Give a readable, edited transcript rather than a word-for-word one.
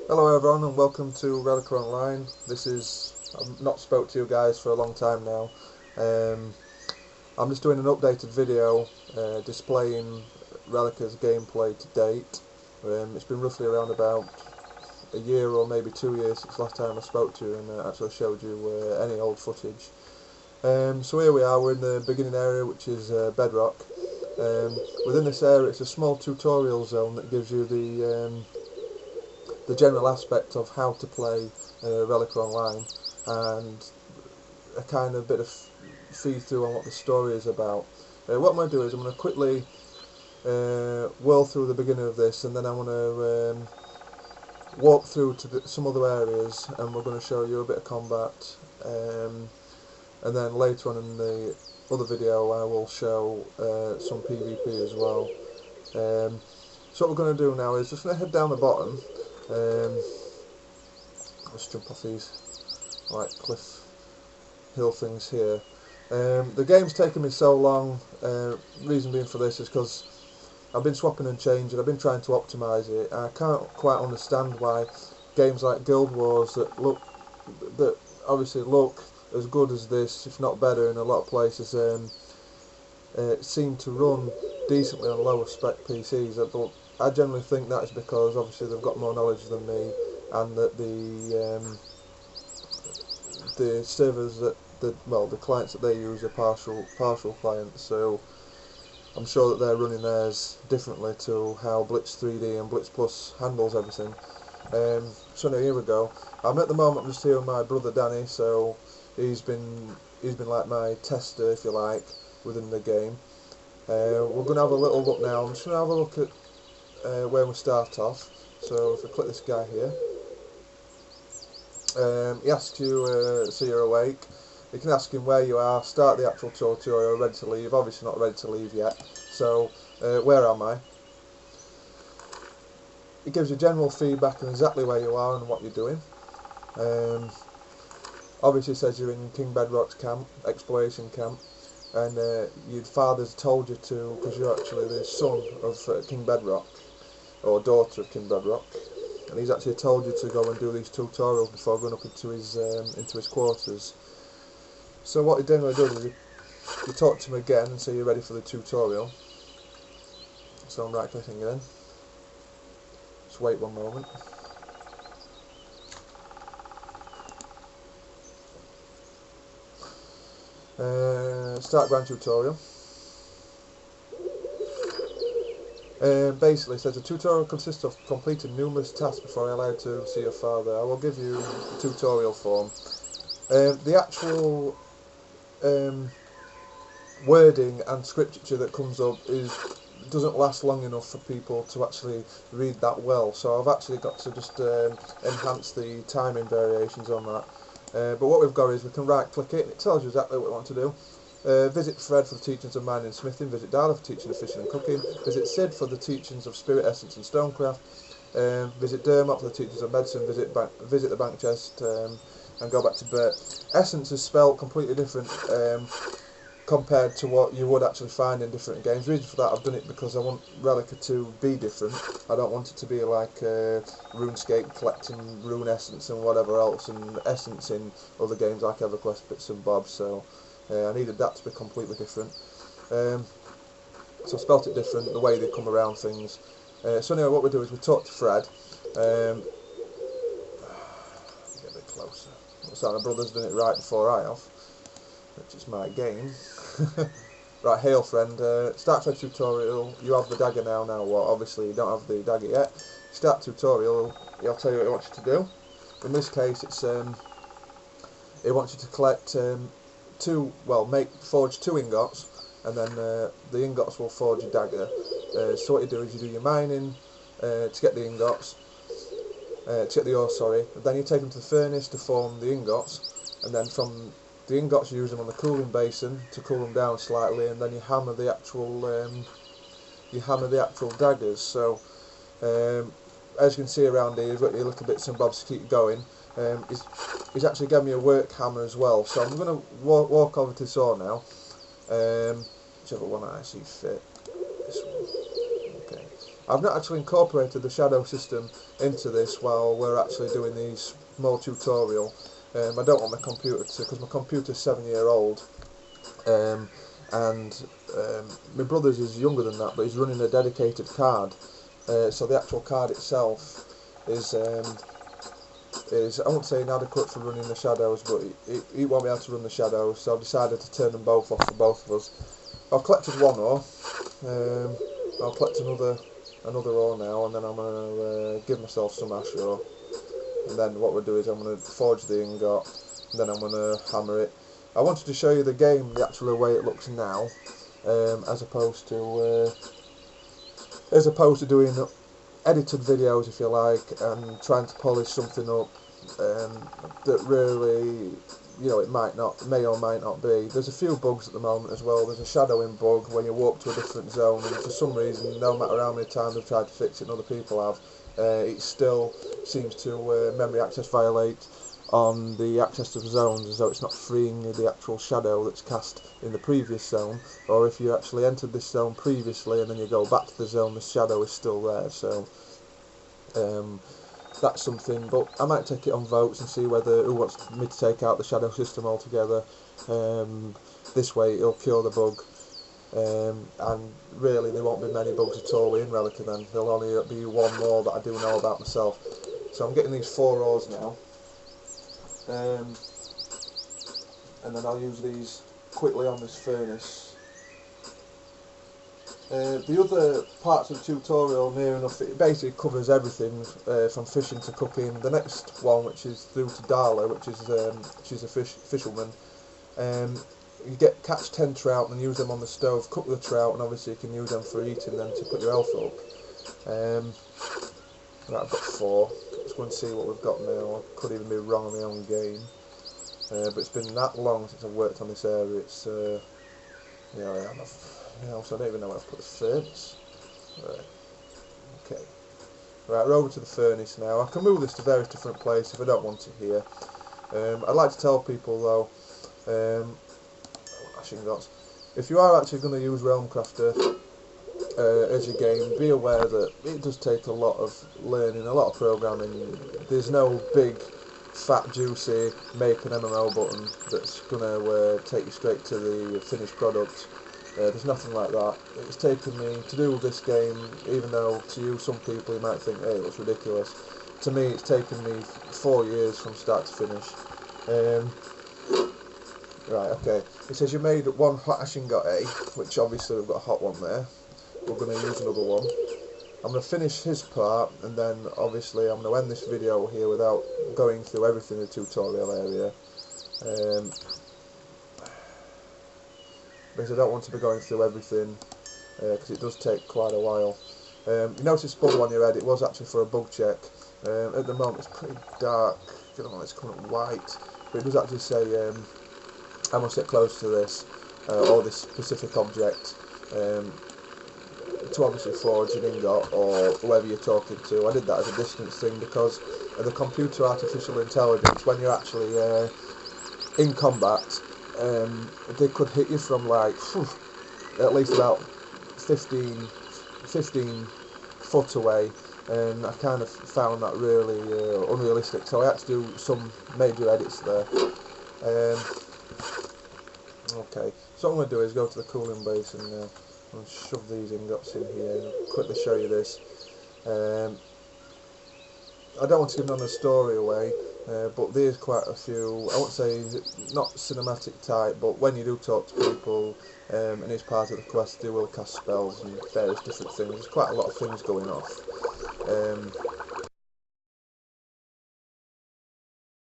Hello everyone and welcome to Relica ONline. I've not spoke to you guys for a long time now. Um, I'm just doing an updated video displaying Relica's gameplay to date. It's been roughly around about a year or maybe 2 years since last time I spoke to you and actually showed you any old footage. So here we are, we're in the beginning area, which is Bedrock. Within this area it's a small tutorial zone that gives you the general aspect of how to play Relica Online and a kind of bit of feed through on what the story is about. What I'm going to do is I'm going to quickly whirl through the beginning of this, and then I'm going to walk through to some other areas, and we're going to show you a bit of combat, and then later on in the other video I will show some PvP as well. So what we're going to do now is just going to head down the bottom. Let's jump off these cliff hill things here. The game's taken me so long. Reason being for this is because I've been swapping and changing. I've been trying to optimise it. And I can't quite understand why games like Guild Wars that obviously look as good as this, if not better, in a lot of places, seem to run decently on lower spec PCs. But I generally think that is because obviously they've got more knowledge than me, and that the servers that the clients that they use are partial clients. So I'm sure that they're running theirs differently to how Blitz 3D and Blitz Plus handles everything. So now here we go. At the moment I'm just here with my brother Danny, so he's been like my tester, if you like, within the game. We're going to have a little look now. I'm just going to have a look at where we start off. So if I click this guy here, he asks you, so you're awake. You can ask him where you are, start the actual tutorial, ready to leave. Obviously not ready to leave yet. So where am I? It gives you general feedback on exactly where you are and what you're doing. Obviously it says you're in King Bedrock's camp, exploration camp, and your father's told you to, because you're actually the son of King Bedrock, or daughter of King Bedrock, and he's actually told you to go and do these tutorials before going up into his quarters. So what he generally does is you talk to him again and say you're ready for the tutorial. So I'm right clicking again. Just wait one moment. Start grand tutorial. Basically, it says the tutorial consists of completing numerous tasks before I allow you to see your father. I will give you the tutorial form. The actual wording and scripture that comes up doesn't last long enough for people to actually read that well. So I've actually got to just enhance the timing variations on that. But what we've got is we can right click it, and it tells you exactly what we want to do. Visit Fred for the teachings of mining and smithing, visit Darla for teaching of fishing and cooking, visit Sid for the teachings of spirit essence and stonecraft, visit Dermot for the teachings of medicine, visit the bank chest, and go back to Bert. Essence is spelled completely different compared to what you would actually find in different games. The reason for that, I've done it because I want Relica to be different. I don't want it to be like RuneScape collecting rune essence and whatever else, and essence in other games like EverQuest, bits and bobs. So I needed that to be completely different. So I spelt it different, the way they come around things. So anyway, what we do is we talk to Fred. Get a bit closer. Looks like my brother's done it right before I have, which is my game. Right, hail friend, start Fred tutorial. You have the dagger now, what? Obviously you don't have the dagger yet. Start tutorial, he'll tell you what he wants you to do. In this case it's he wants you to collect forge 2 ingots, and then the ingots will forge a dagger. So what you do is you do your mining to get the ingots, to get the ore, sorry. Then you take them to the furnace to form the ingots, and then from the ingots you use them on the cooling basin to cool them down slightly, and then you hammer the actual daggers. So as you can see around here, you've got your little bits and bobs to keep going. He's actually given me a work hammer as well, so I'm going to walk over to this ore now, whichever one I see fit. This one. Okay. I've not actually incorporated the shadow system into this while we're actually doing these more tutorial. I don't want my computer to, because my computer's 7-year-old, and my brother's is younger than that, but he's running a dedicated card. So the actual card itself is I won't say inadequate for running the shadows, but he won't be able to run the shadows, so I've decided to turn them both off for both of us. I've collected one ore. I'll collect another ore now, and then I'm going to give myself some ash ore. And then what we'll do is I'm going to forge the ingot, and then I'm going to hammer it. I wanted to show you the game the actual way it looks now, as opposed to doing edited videos, if you like, and trying to polish something up that really, you know, it may or might not be. There's a few bugs at the moment as well. There's a shadowing bug when you walk to a different zone, and for some reason, no matter how many times I've tried to fix it and other people have, it still seems to memory access violate on the access to the zones, as though it's not freeing the actual shadow that's cast in the previous zone, or if you actually entered this zone previously and then you go back to the zone, the shadow is still there. So that's something, but I might take it on votes and see who wants me to take out the shadow system altogether. This way it'll cure the bug, and really there won't be many bugs at all in Relica then. There'll only be one more that I do know about myself. So I'm getting these 4 ores now, and then I'll use these quickly on this furnace. The other parts of the tutorial, near enough, it basically covers everything from fishing to cooking. The next one, which is through to Darla, which is a fisherman, you catch 10 trout and use them on the stove, cook the trout, and obviously you can use them for eating them to put your health up. Right, I've got 4. Let's go and see what we've got now. I could even be wrong on my own game, but it's been that long since I've worked on this area. It's so I don't even know where I've put the furnace. Right. Okay. Right, we're over to the furnace now. I can move this to various different places if I don't want it here. I'd like to tell people though, if you are actually going to use Realmcrafter as your game, be aware that it does take a lot of learning, a lot of programming. There's no big, fat, juicy make an MMO button that's going to take you straight to the finished product. There's nothing like that. It's taken me to do this game, even though to you, some people, you might think, hey, it looks ridiculous. To me, it's taken me 4 years from start to finish. Right, okay. It says you made 1 hot ash ingot A, which obviously we've got a hot one there. We're going to use another one. I'm going to finish his part, and then obviously I'm going to end this video here without going through everything in the tutorial area. Because I don't want to be going through everything, because it does take quite a while. You notice this bubble on your head, it was actually for a bug check. At the moment it's pretty dark, I don't know, it's coming up white, but it does actually say I must get close to this, or this specific object, to obviously forge an ingot, or whoever you're talking to. I did that as a distance thing because of the computer artificial intelligence. When you're actually in combat, they could hit you from like at least about 15 foot away, and I kind of found that really unrealistic, so I had to do some major edits there. Okay, so what I'm going to do is go to the cooling base and shove these ingots in here. I'll quickly show you this. I don't want to give none of the story away, but there's quite a few, I won't say not cinematic type, but when you do talk to people, and it's part of the quest, they will cast spells and various different things. There's quite a lot of things going off.